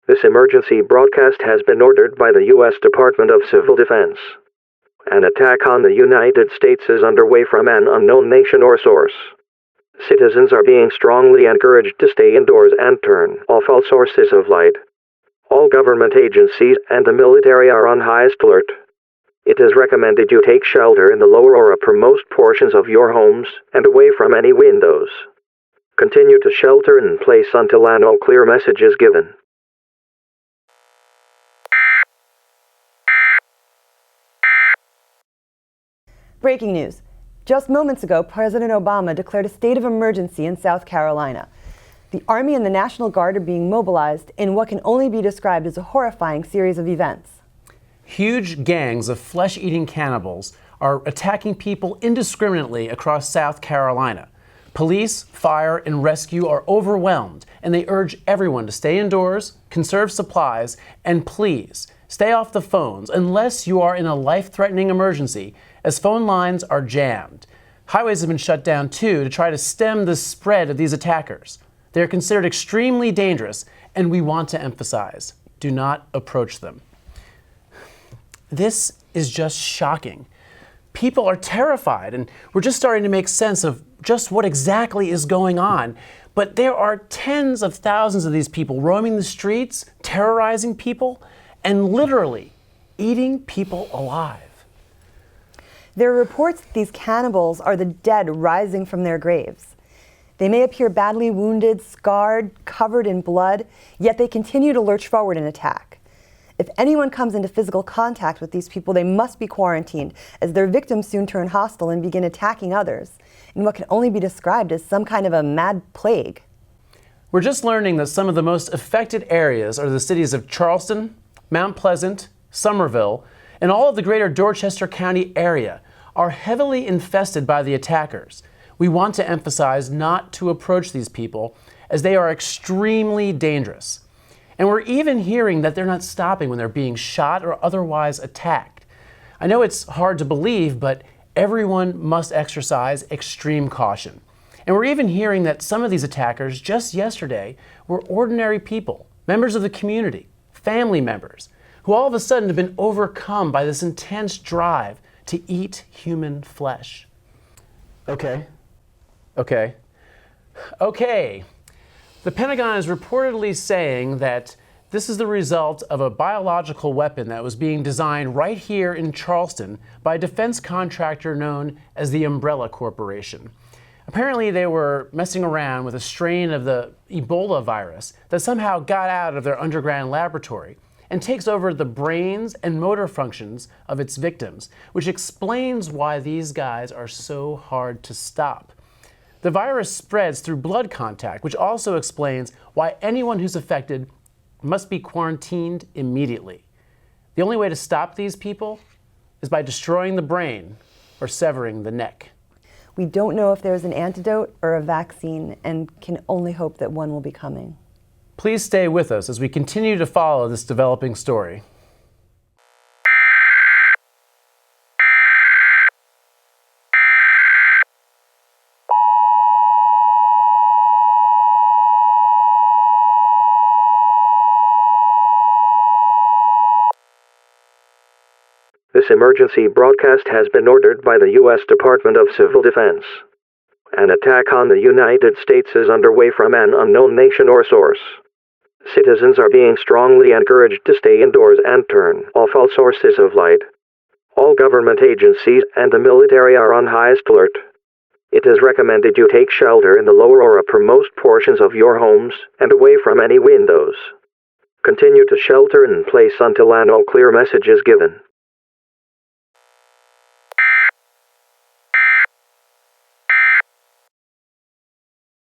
This emergency broadcast has been ordered by the U.S. Department of Civil Defense. An attack on the United States is underway from an unknown nation or source. Citizens are being strongly encouraged to stay indoors and turn off all sources of light. All government agencies and the military are on highest alert. It is recommended you take shelter in the lower or uppermost portions of your homes and away from any windows. Continue to shelter in place until an all-clear message is given. Breaking news. Just moments ago, President Obama declared a state of emergency in South Carolina. The Army and the National Guard are being mobilized in what can only be described as a horrifying series of events. Huge gangs of flesh-eating cannibals are attacking people indiscriminately across South Carolina. Police, fire, and rescue are overwhelmed, and they urge everyone to stay indoors, conserve supplies, and please, stay off the phones unless you are in a life-threatening emergency, as phone lines are jammed. Highways have been shut down, too, to try to stem the spread of these attackers. They are considered extremely dangerous, and we want to emphasize, do not approach them. This is just shocking. People are terrified, and we're just starting to make sense of just what exactly is going on. But there are tens of thousands of these people roaming the streets, terrorizing people, and literally eating people alive. There are reports that these cannibals are the dead rising from their graves. They may appear badly wounded, scarred, covered in blood, yet they continue to lurch forward and attack. If anyone comes into physical contact with these people, they must be quarantined, as their victims soon turn hostile and begin attacking others in what can only be described as some kind of a mad plague. We're just learning that some of the most affected areas are the cities of Charleston, Mount Pleasant, Somerville, and all of the greater Dorchester County area are heavily infested by the attackers. We want to emphasize not to approach these people, as they are extremely dangerous. And we're even hearing that they're not stopping when they're being shot or otherwise attacked. I know it's hard to believe, but everyone must exercise extreme caution. And we're even hearing that some of these attackers just yesterday were ordinary people, members of the community, family members, who all of a sudden have been overcome by this intense drive to eat human flesh. Okay. The Pentagon is reportedly saying that this is the result of a biological weapon that was being designed right here in Charleston by a defense contractor known as the Umbrella Corporation. Apparently, they were messing around with a strain of the Ebola virus that somehow got out of their underground laboratory and takes over the brains and motor functions of its victims, which explains why these guys are so hard to stop. The virus spreads through blood contact, which also explains why anyone who's affected must be quarantined immediately. The only way to stop these people is by destroying the brain or severing the neck. We don't know if there's an antidote or a vaccine, and can only hope that one will be coming. Please stay with us as we continue to follow this developing story. This emergency broadcast has been ordered by the U.S. Department of Civil Defense. An attack on the United States is underway from an unknown nation or source. Citizens are being strongly encouraged to stay indoors and turn off all sources of light. All government agencies and the military are on highest alert. It is recommended you take shelter in the lower or uppermost portions of your homes and away from any windows. Continue to shelter in place until an all-clear message is given.